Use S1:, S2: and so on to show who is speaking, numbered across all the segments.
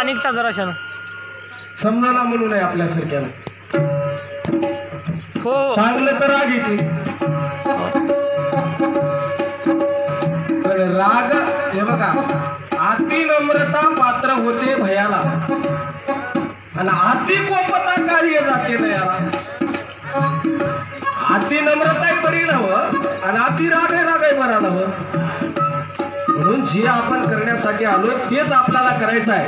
S1: निघता जराशानं
S2: समजायला म्हणून आहे आपल्यासारख्याला.
S1: हो
S2: सांगलं तर राग येते. राग हे बघा, अति नम्रता पात्र होते भयाला आणि अति कोपता कार्य जाते नयाला. अति नम्रता बरी नव्ह आणि अति राग आहे बरा नव्ह. म्हणून जे आपण करण्यासाठी आलो तेच आपल्याला करायचं आहे.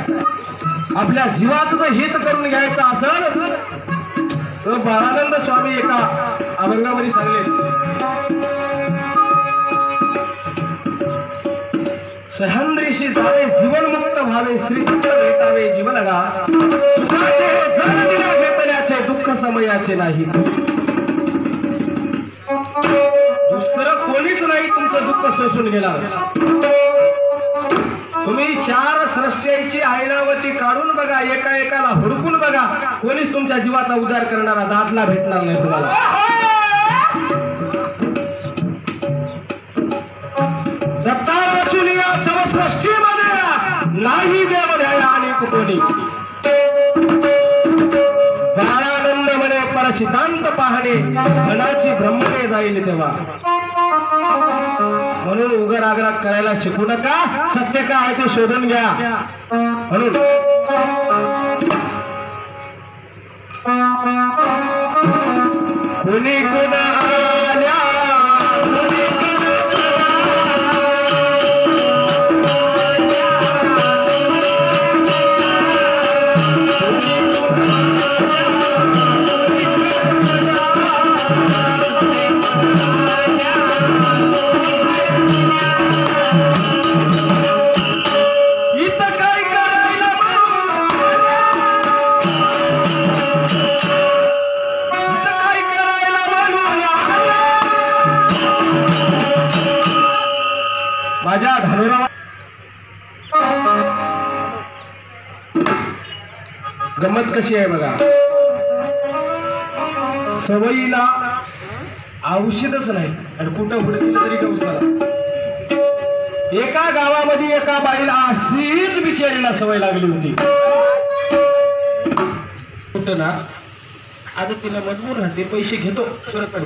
S2: आपल्या जीवाचं जर हित करून घ्यायचं असेल तर बाळानंद स्वामी एका अभंगामध्ये सांगले, सह्याद्रीशी जावे जीवनमुक्त व्हावे, श्रीकृष्ण भेटावे जीवनगा, सुखाचे जन दिल्या घेतल्याचे दुःख समयाचे नाही. दुसरं कोणीच नाही तुमचं दुःख सोसून गेला. तुम्ही चार सृष्ट्यांची ऐनावती काढून बघा, एका एकाला हुडकून बघा, कोणीच तुमच्या जीवाचा उद्धार करणारा दातला भेटणार नाही तुम्हाला. दत्ताचुनिया सृष्टीमध्ये नाही देव द्याया अनेक कोणी. बाळानंद म्हणे परसिद्धांत पाहणे, मनाची ब्रह्मणे जाईल तेव्हा. म्हणून उगर आग्रह करायला शिकू नका, सत्य काय आहे ते शोधून घ्या. म्हणून कोणी कोणा आल्या माझ्या धानोरा. गंमत कशी आहे बघा, सवयीला औषधच नाही आणि कुठं हुडकलं तरी गवसाला. एका गावामध्ये एका बाईला अशीच बिचारीला सवय लागली होती. कुठं ना आता तिला मजबूर राहते, पैसे घेतो सरकडे.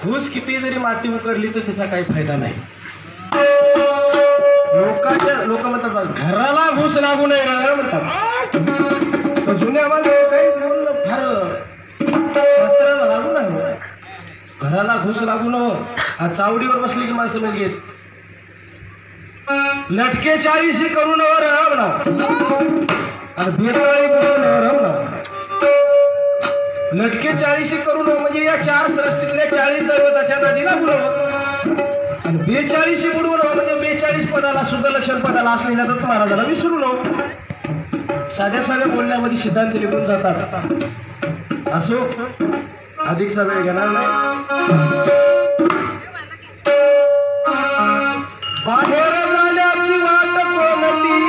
S2: घुस किती जरी माती उकरली तर त्याचा काही फायदा नाही. लोक म्हणतात घराला घुस लागू नये म्हणतात. जुन्या माणसाला काही बोलणं फार शास्त्राला लागू नाही. घराला घुस लागू नव. चावडीवर बसली की माणसं म्हणजे लटके 40 करून राम ना आणि बेताळी राम ना. लटके 40 करून म्हणजे या 4 सृष्टीतल्या 40 दैवताच्या नदीला बुडवं आणि 42 बुडवून म्हणजे 42 पदाला शुद्ध लक्षण पदाला असलेल्या दत्त महाराजाला विसरू नको. साध्या साध्या बोलण्यामध्ये सिद्धांत निघून जातात. असो, अधिकचा वेळ घेणार नाही. बाहेर जाण्याची वाट कोणती,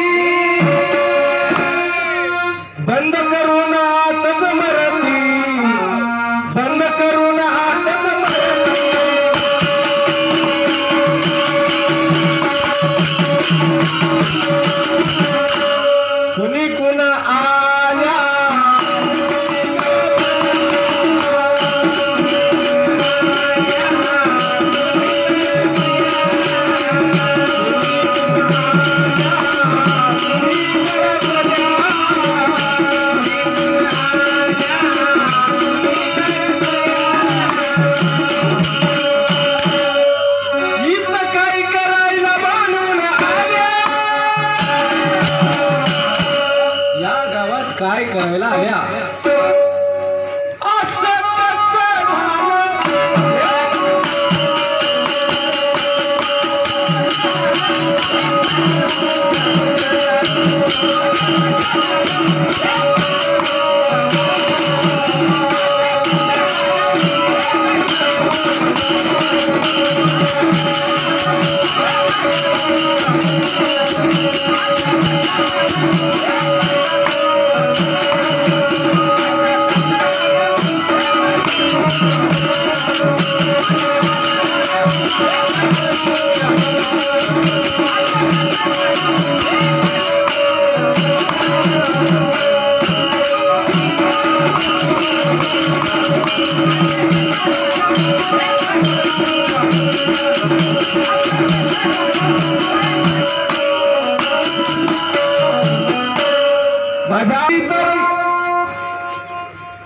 S2: बंद करून आतच मरती, बंद करून आतच मरती. कुणी कुण आल्या काय करायला आल्या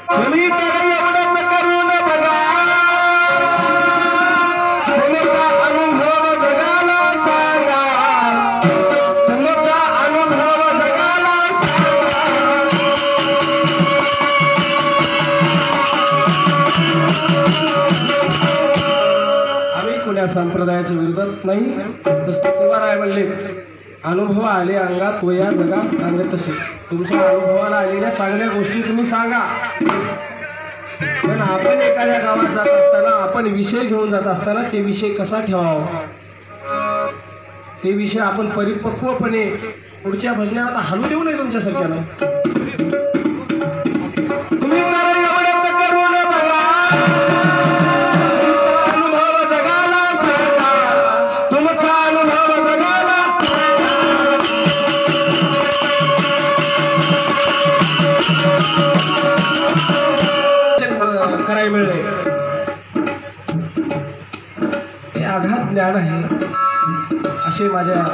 S2: तुम्ही तर एवढंच करून बघा तुमचा अनुभव जगाला सांगा तुमचा अनुभव जगाला आम्ही कुण्या संप्रदायाच्या विरोधात नाही पुस्तकेवर आहे म्हणले अनुभव आले अंगात तो या जगात सांगत असे तुमच्या अनुभवाला आलेल्या चांगल्या गोष्टी तुम्ही सांगा पण आपण एखाद्या गावात जात असताना आपण विषय घेऊन जात असताना ते विषय कसा ठेवावा ते विषय आपण परिपक्वपणे पुढच्या भजनात आता हलू देऊ नये तुमच्यासारख्याला तुम्ही अनुभव जगाला सांगा तुमचा अनुभव जगाला करायला मिळले हे आघात ज्ञान आहे असे माझ्या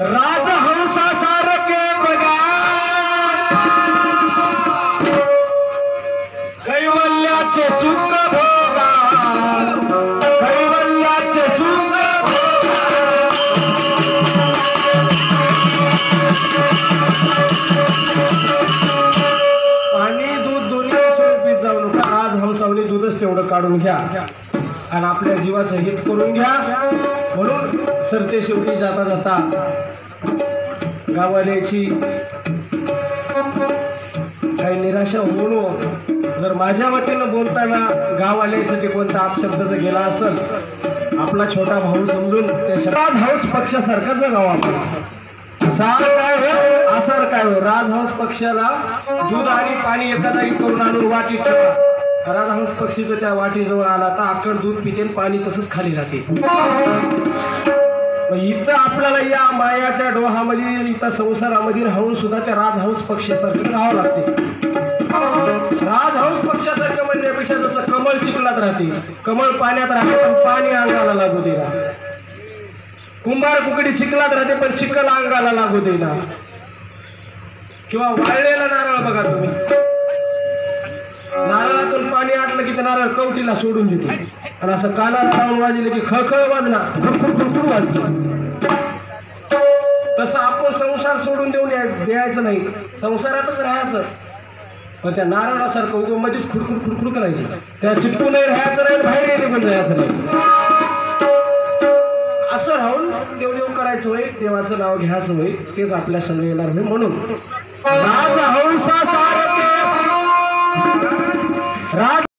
S2: राजहंसासारखे जगा कैवल्याचे सुख भोगा कैवल्याचे सुख पाणी दूध दोन्ही स्वरूपीत जाऊ नका राजहंसावली दूधच तेवढं काढून घ्या आणि आपल्या जीवाचं हित करून घ्या म्हणून सरते शेवटी जाता जाता गावाल्याची काही निराशा होऊन जर माझ्या वतीनं बोलताना गाववाल्यासाठी कोणता अपशब्द जर गेला असेल आपला छोटा भाऊ समजून त्या राजहंस पक्षासारखा जगावा आपण सार काय होय आसार काय होय राजहंस पक्षाला दूध आणि पाणी एका जागी करून आणून वाटीत ठेवा राजहंस पक्षी जर त्या वाटीजवळ आला तर आकड दूध पिते पाणी तसंच खाली राहते इथं आपल्याला या मायाच्या डोहामध्ये इथं संसारामध्ये राहून सुद्धा त्या राजहंस पक्षासारखं राहावं लागते राजहंस पक्षासारखं म्हणण्यापेक्षा जसं कमळ चिखलात राहते कमळ पाण्यात राहते पण पाणी अंगाला लागू देना कुंभार कुकडी चिखलात राहते पण चिखल अंगाला लागू देना किंवा वाळलेला नारळ बघा तुम्ही नारळातून पाणी आटलं की ते नारळ कवटीला सोडून देते आणि असं कानाला लावून वाजले की खळखळ वाजना खुडखुड वाजते तसं आपण संसार सोडून देऊन द्यायचं नाही संसारातच राहायचं पण त्या नारळासारखं उगं मध्येच खुडखुड करायचं त्या चिटकून नाही राहायचं नाही बाहेर निघून जायचं नाही असं राहून देवदेव करायचं होय देवाचं नाव घ्यायचं होय तेच आपल्या संग येणार होय म्हणून राजहंसा